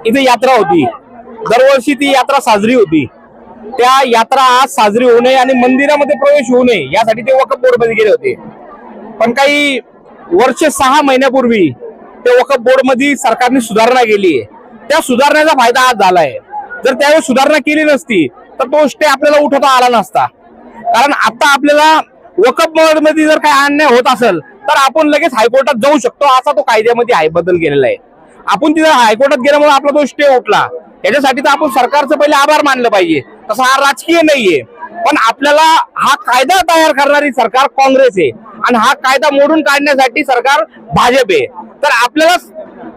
इथे यात्रा होती, दरवर्षी ती यात्रा साजरी होती। त्या यात्रा आज साजरी होऊ नये आणि मंदिरामध्ये प्रवेश होऊ नये यासाठी ते वक्फ बोर्ड मध्ये गेले होते। पण काही वर्ष 6 महिन्यापूर्वी ते वक्फ बोर्ड मध्ये सरकारने सुधारणा केली आहे। त्या सुधारणेचा फायदा आज झालाय। जर त्यावेळी सुधारणा केली नसती तर तो स्टे आपल्याला उठवता आला नसता। कारण आता आपल्याला वक्फ बोर्ड मध्ये जर काही अन्याय होत असेल तर आपण लगेच हायकोर्टात जाऊ शकतो, असा तो कायद्यामध्ये बदल केलेला आहे। आपण तिथे हायकोर्टात गेल्यामुळे आपला तो स्टे उठला, याच्यासाठी तर आपण सरकारचं पहिले आभार मानलं पाहिजे। तसं हा राजकीय नाहीये, पण आपल्याला हा कायदा तयार करणारी सरकार काँग्रेस आहे आणि हा कायदा मोडून काढण्यासाठी सरकार भाजप आहे। तर आपल्याला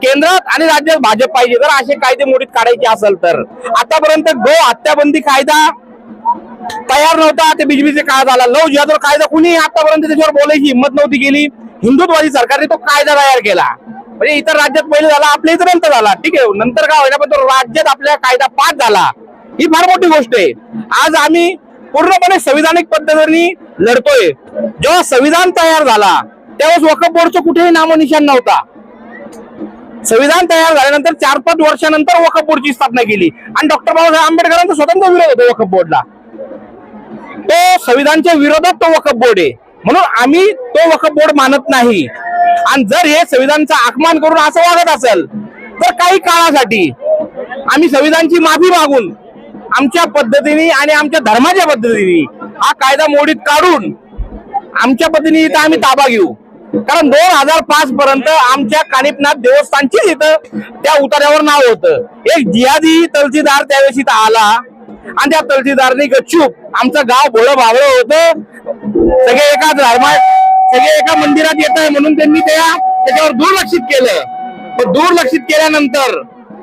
केंद्रात आणि राज्यात भाजप पाहिजे जर असे कायदे मोडीत काढायचे असेल तर। आतापर्यंत गो हत्याबंदी कायदा तयार नव्हता, ते बीजेपीचे काळ झाला। लव जिहादवर कायदा कुणी आतापर्यंत त्याच्यावर बोलायची हिंमत नव्हती केली। हिंदुत्ववादी सरकारने तो कायदा तयार केला, म्हणजे इतर राज्यात पहिले झाला, आपल्या इथं नंतर झाला। ठीक आहे, नंतर काय होईना पण तो राज्यात आपल्या कायदा पास झाला, ही फार मोठी गोष्ट आहे। आज आम्ही पूर्णपणे संविधानिक पद्धतीने लढतोय। जेव्हा संविधान तयार झाला त्यावेळेस वक्फ बोर्डचं कुठेही नामोनिशाण नव्हता। संविधान तयार झाल्यानंतर 4-5 वर्षानंतर वक्फ बोर्डची स्थापना केली आणि डॉक्टर बाबासाहेब आंबेडकरांचा स्वतंत्र विरोध होता वक्फ बोर्डला। तो संविधानच्या विरोधात तो वक्फ बोर्ड आहे, म्हणून आम्ही तो वक्फ बोर्ड मानत नाही। आणि जर हे संविधानचा अपमान करून असं वागत असेल तर काही काळासाठी आम्ही संविधानची माफी मागून आमच्या पद्धतीने आणि आमच्या धर्माच्या पद्धतीने हा कायदा मोडीत काढून आमच्या पद्धतीने इथं आम्ही ताबा घेऊ। कारण 2005 पर्यंत आमच्या कानिपनाथ देवस्थानची इथं त्या उतार्यावर नाव होतं। एक जिहादी तहसीलदार त्यावेळेस इथं आला आणि त्या तहसीलदारने गपचूप आमचं गाव भोळं भावळं होतं, सगळे एका धर्मात सगळे एका मंदिरात येत आहे म्हणून त्यांनी त्याच्यावर दुर्लक्षित केलं। दुर्लक्षित केल्यानंतर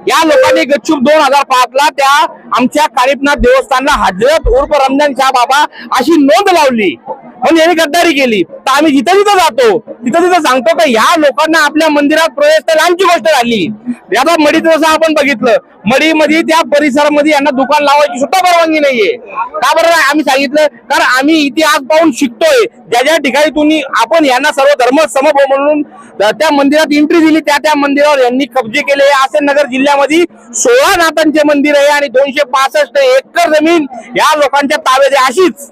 या लोकांनी गपचूप 2005 ला त्या आमच्या कानिपनाथ देवस्थानला हजरत उर्फ रमजान शाह बाबा अशी नोंद लावली, म्हणून यांनी गद्दारी केली। तर आम्ही जिथं जिथं जातो तिथं सांगतो की ह्या लोकांना आपल्या मंदिरात प्रवेश तर लांबची गोष्ट झाली। आता मडीत जसं आपण बघितलं, मडीमध्ये त्या परिसरामध्ये यांना दुकान लावायची सुद्धा परवानगी नाहीये। का बरं आम्ही सांगितलं, कारण आम्ही इतिहास पाहून शिकतोय। ज्या ज्या ठिकाणी तुम्ही आपण यांना सर्व धर्म समभाव म्हणून त्या मंदिरात एंट्री दिली त्या मंदिरावर यांनी कब्जे केले। आसेननगर जिल्ह्यामध्ये 16 नाथांचे मंदिर आहे आणि 265 एकर जमीन या लोकांच्या ताब्यात आहे। अशीच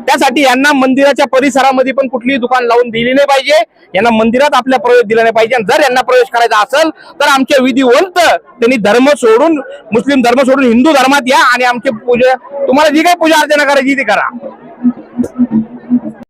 त्यासाठी यांना मंदिराच्या परिसरामध्ये पण कुठलीही दुकान लावून दिली नाही पाहिजे, यांना मंदिरात आपल्या प्रवेश दिला नाही पाहिजे। जर यांना प्रवेश करायचा असेल तर आमच्या विधिवंत त्यांनी धर्म सोडून मुस्लिम धर्म सोडून हिंदू धर्मात या आणि आमची पूजा तुम्हाला जी काही पूजा अर्चना करायची ती करा।